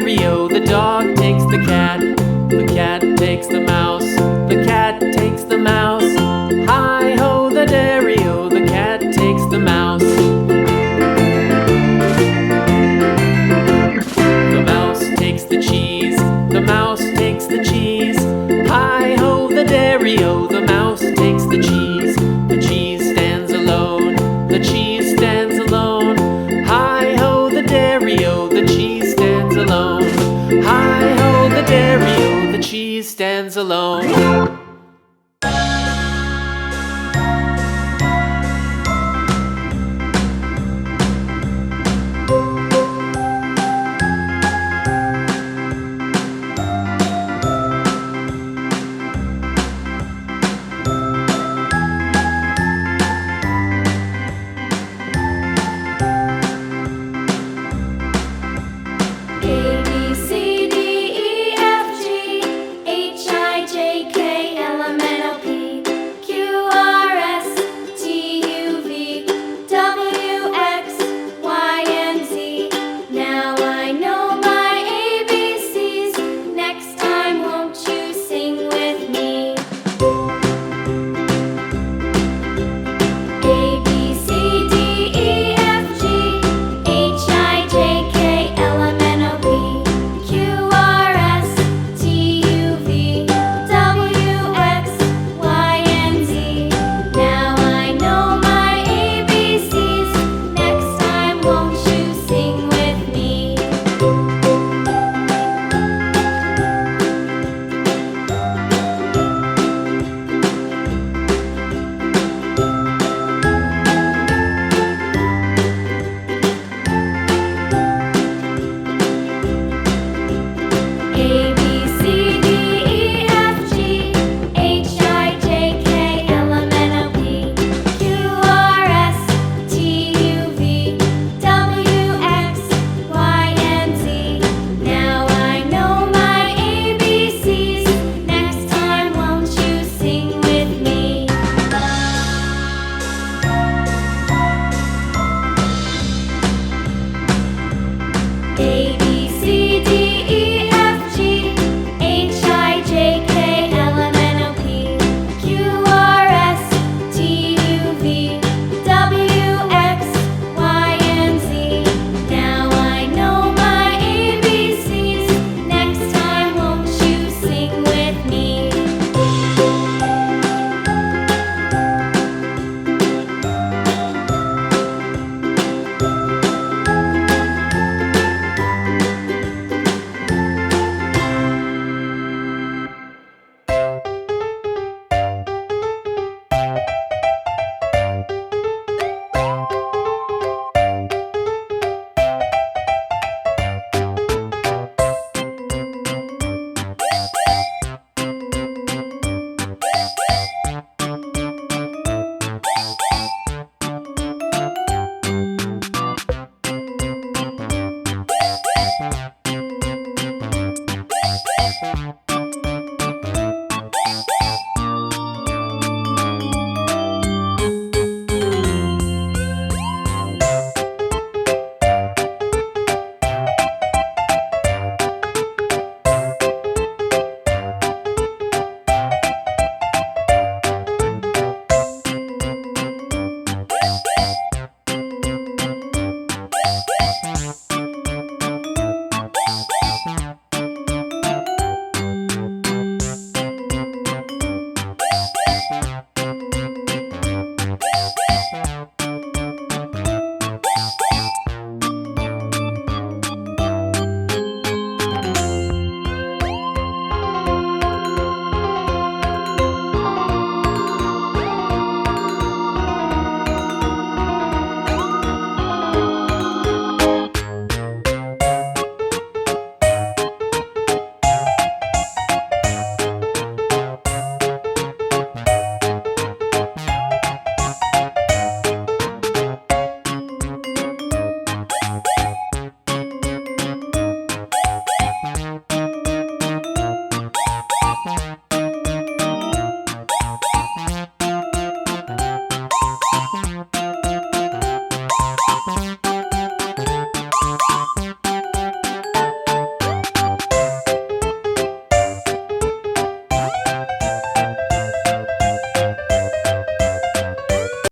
dairy-o, the dog takes the cat. The cat takes the mouse. The cat takes the mouse. Hi-ho, the dairy-o, the cat takes the mouse. The mouse takes the cheese. The mouse takes the cheese. Hi-ho, the dairy-o, the mouse takes the cheese. The cheese stands alone. The cheese stands alone. Hi-ho, the dairy-o, the cheese stands alone. Hi-ho, the dairy-o, the cheese stands alone.